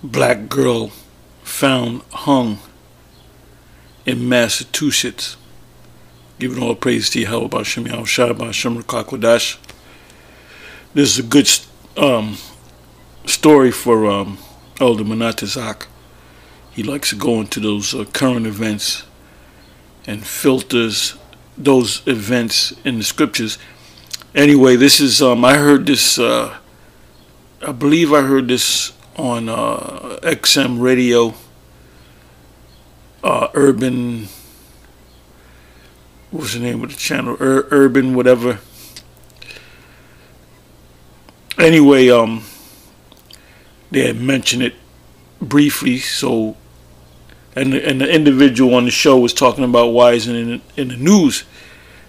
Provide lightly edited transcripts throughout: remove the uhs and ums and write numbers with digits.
Black girl found hung in Massachusetts. Giving all praise to Yahweh B'Shem Yahushua B'Shem Rakakwadash. This is a good story for Elder Manatazak. He likes to go into those current events and filters those events in the scriptures. Anyway, this is I heard this. I believe I heard this on XM radio. Urban. What's the name of the channel? Urban whatever. Anyway, they had mentioned it briefly. So, and the individual on the show was talking about why isn't it in the news,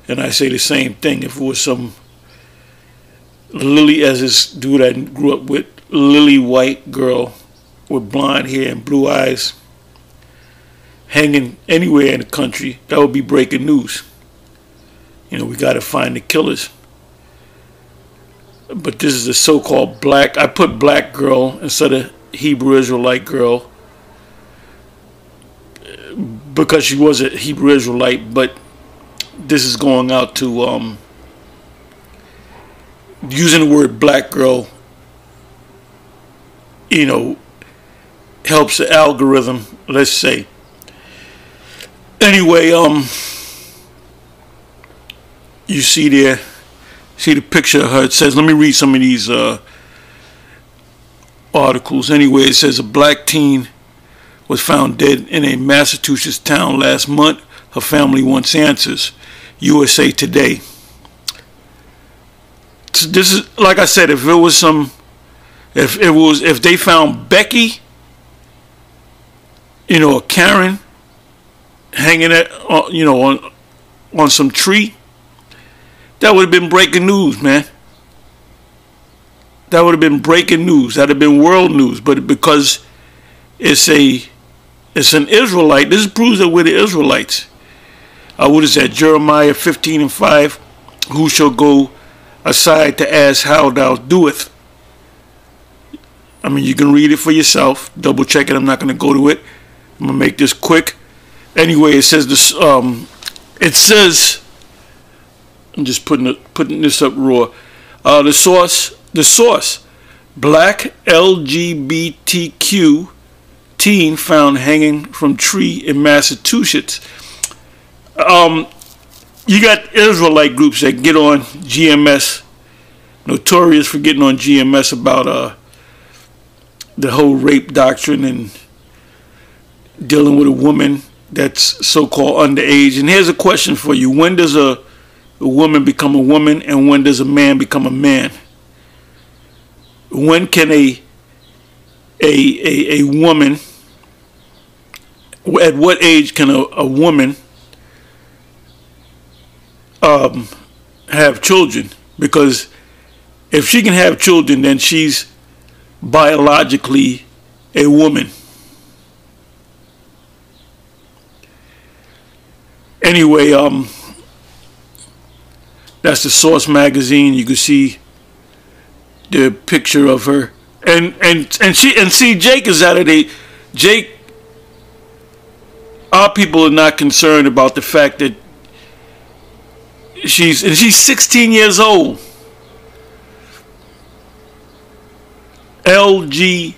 and I say the same thing. If it was some lily, as this dude I grew up with, lily white girl with blonde hair and blue eyes, hanging anywhere in the country, that would be breaking news. You know, we got to find the killers. But this is a so-called black. I put black girl instead of Hebrew Israelite girl because she was a Hebrew Israelite. But this is going out to using the word black girl. You know, helps the algorithm. Let's say. Anyway, you see there. See the picture of her. It says, let me read some of these articles. Anyway, it says a black teen was found dead in a Massachusetts town last month. Her family wants answers. USA Today. So this is, like I said, if it was some, if they found Becky, you know, or Karen hanging at, you know, on some tree, that would have been breaking news, man. That would have been breaking news. That would have been world news. But because it's an Israelite, this proves that we're the Israelites. What is that? Jeremiah 15:5. Who shall go aside to ask how thou doeth? I mean, you can read it for yourself. Double check it. I'm not going to go to it. I'm going to make this quick. Anyway, it says this. It says. I'm just putting this up raw. The source. Black LGBTQ teen found hanging from tree in Massachusetts. You got Israelite groups that get on GMS, notorious for getting on GMS about the whole rape doctrine and dealing with a woman that's so-called underage. And here's a question for you: when does a woman become a woman, and when does a man become a man? When can a woman, at what age can a woman have children? Because if she can have children, then she's biologically a woman. Anyway, that's the Source magazine. You can see the picture of her, and see Jake is out of the Jake. Our people are not concerned about the fact that she's 16 years old. LGBTQ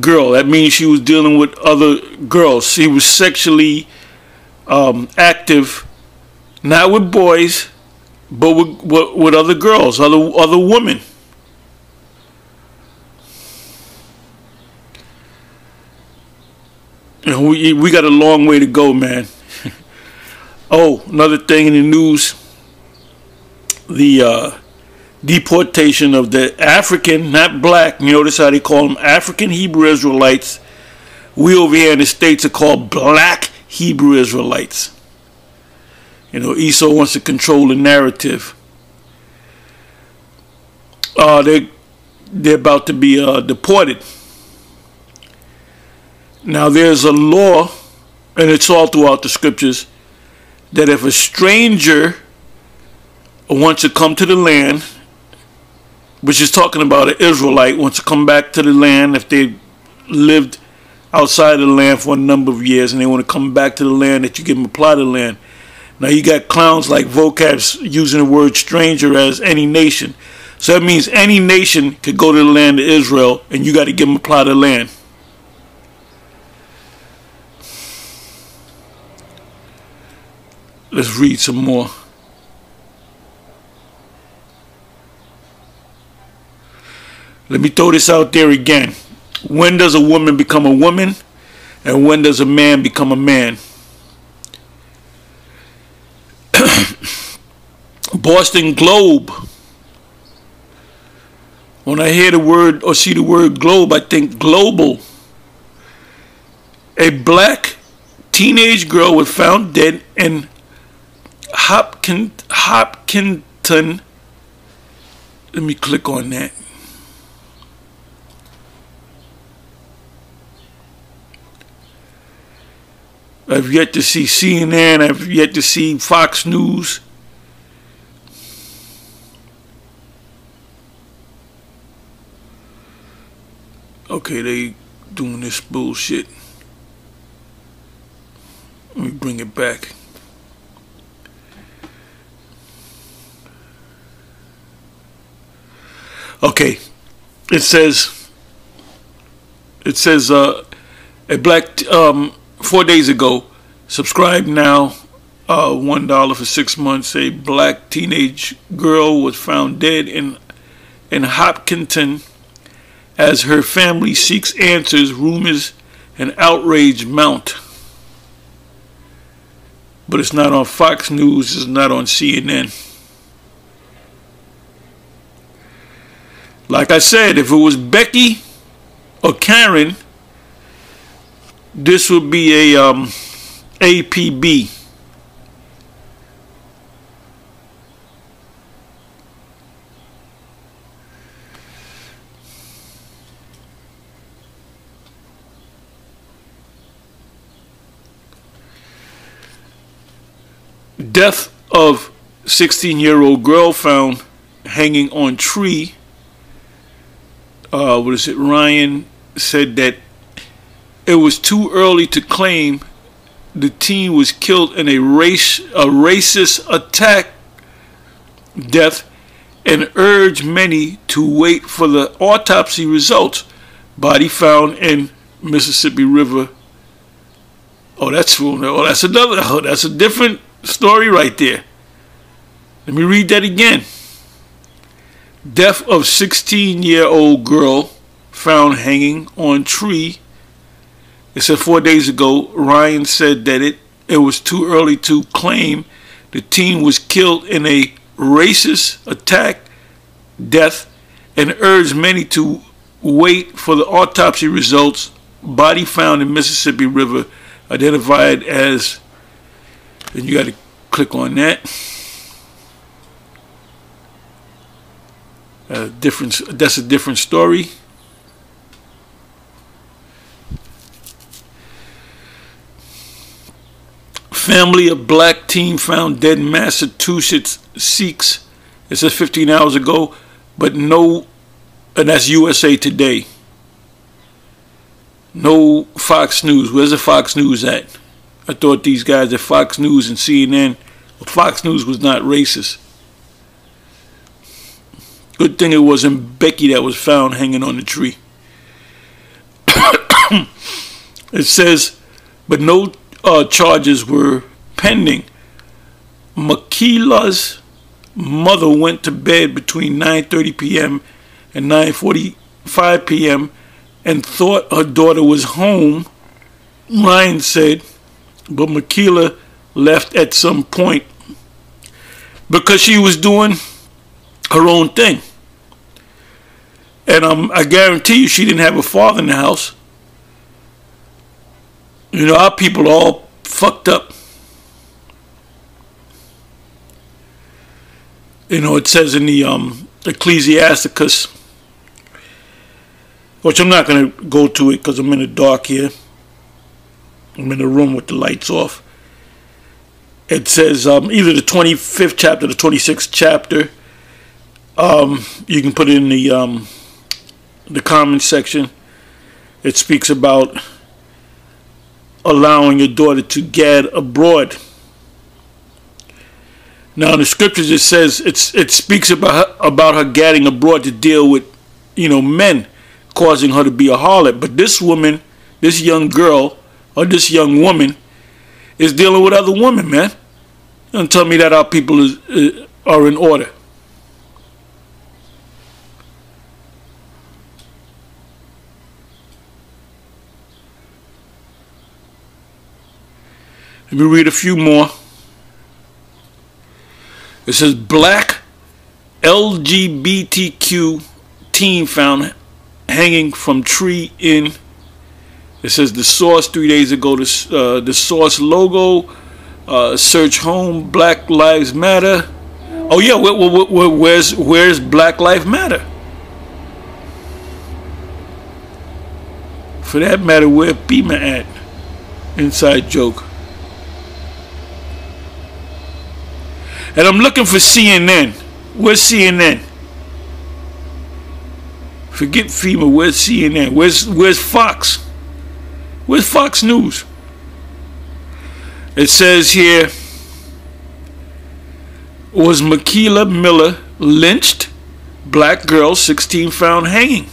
girl. That means she was dealing with other girls. She was sexually active, not with boys, but with other girls, other women. You know, we got a long way to go, man. Oh, another thing in the news: the deportation of the African, not black. You notice how they call them African Hebrew Israelites. We over here in the States are called black Hebrew Israelites. You know, Esau wants to control the narrative. They're about to be deported. Now there's a law, and it's all throughout the scriptures, that if a stranger wants to come to the land which is talking about an Israelite wants to come back to the land if they lived outside of the land for a number of years and they want to come back to the land, that you give them a plot of land. Now you got clowns like vocabs using the word stranger as any nation. So that means any nation could go to the land of Israel and you got to give them a plot of land. Let's read some more. Let me throw this out there again. When does a woman become a woman? And when does a man become a man? Boston Globe. When I hear the word or see the word globe, I think global. A black teenage girl was found dead in Hopkinton. Let me click on that. I've yet to see CNN. I've yet to see Fox News. Okay, they doing this bullshit. Let me bring it back. Okay, it says a black 4 days ago, subscribe now, $1 for 6 months. A black teenage girl was found dead in Hopkinton as her family seeks answers. Rumors and outrage mount. But it's not on Fox News, it's not on CNN. Like I said, if it was Becky or Karen, this would be a APB. Death of 16-year-old girl found hanging on tree. Ryan said that it was too early to claim the teen was killed in a racist attack death, and urged many to wait for the autopsy results. Body found in Mississippi River. That's a different story right there. Let me read that again. Death of 16-year-old girl found hanging on tree. It said 4 days ago. Ryan said that it was too early to claim the teen was killed in a racist attack death, and urged many to wait for the autopsy results. Body found in Mississippi River, identified as, and you got to click on that. That's a different story. Family of black teen found dead in Massachusetts seeks. It says 15 hours ago, but no, and that's USA Today. No Fox News. Where's the Fox News at? I thought these guys at Fox News and CNN, Fox News was not racist. Good thing it wasn't Becky that was found hanging on the tree. It says, but no charges were pending. Makila's mother went to bed between 9:30 p.m. and 9:45 p.m. and thought her daughter was home. Ryan said, but Makila left at some point because she was doing her own thing. And I guarantee you she didn't have a father in the house. You know, our people are all fucked up. You know, it says in the Ecclesiasticus, which I'm not going to go to it because I'm in the dark here. I'm in a room with the lights off. It says either the 25th chapter, the 26th chapter, You can put it in the comment section. It speaks about allowing your daughter to gad abroad. Now in the scriptures it says it speaks about her gadding abroad to deal with, men causing her to be a harlot. But this woman, this young girl, or this young woman is dealing with other women, man. Don't tell me that our people are in order. Let me read a few more. It says black LGBTQ teen found hanging from tree in. It says the source 3 days ago. The source logo. Search home. Black Lives Matter. Oh yeah, where's Black Lives Matter? For that matter, where Pima at? Inside joke. And I'm looking for CNN. Where's CNN? Forget FEMA. Where's CNN? Where's Fox? Where's Fox News? It says here, was Makila Miller lynched? Black girl 16 found hanging.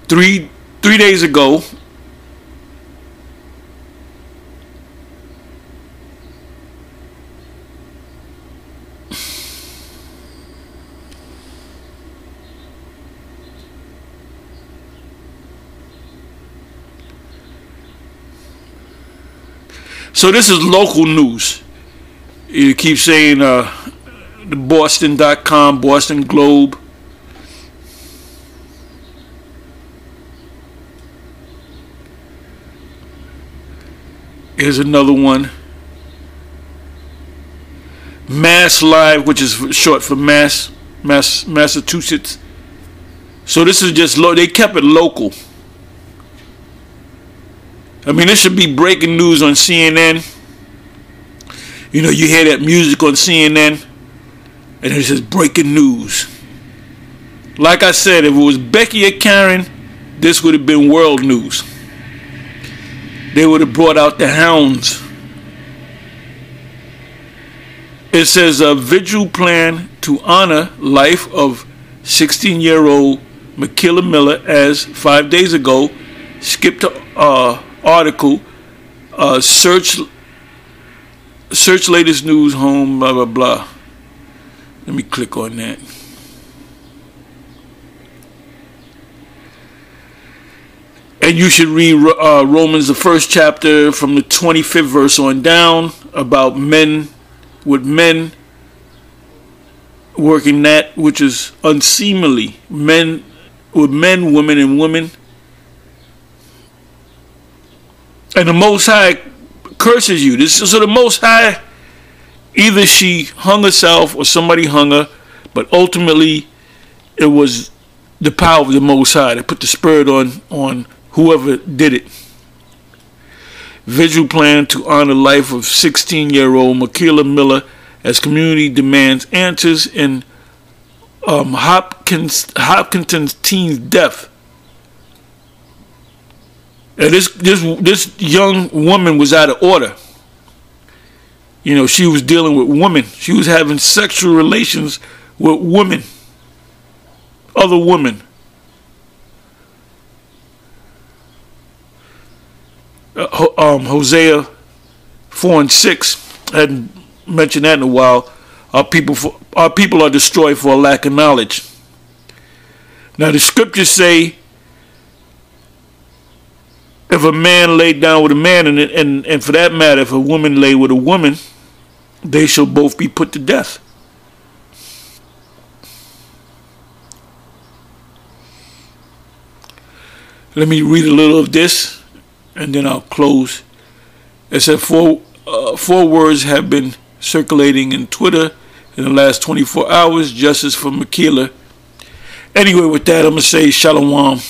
Three days ago, so this is local news. You keep saying the Boston.com, Boston Globe. Here's another one. Mass Live, which is short for Massachusetts. So this is just they kept it local. I mean, this should be breaking news on CNN. You hear that music on CNN, and it says breaking news. Like I said, if it was Becky or Karen, this would have been world news. They would have brought out the hounds. It says a vigil plan to honor life of 16-year-old Makila Miller as 5 days ago skipped article, search latest news, home, blah, blah, blah. Let me click on that. And you should read Romans, the first chapter, from the 25th verse on down, about men working that which is unseemly. Men with men, women, and women. And the Most High curses you. So the Most High, either she hung herself or somebody hung her, but ultimately it was the power of the Most High that put the spirit on whoever did it. Vigil plan to honor life of 16-year-old Makila Miller as community demands answers in Hopkinton's teen's death. And this young woman was out of order. She was dealing with women. She was having sexual relations with women, other women. Hosea 4:6 I hadn't mentioned that in a while. Our people are destroyed for a lack of knowledge. Now the scriptures say, if a man lay down with a man, and for that matter, if a woman lay with a woman, they shall both be put to death. Let me read a little of this, and then I'll close. It said four words have been circulating in Twitter in the last 24 hours. Justice for Makila. Anyway, with that, I'm going to say shalom.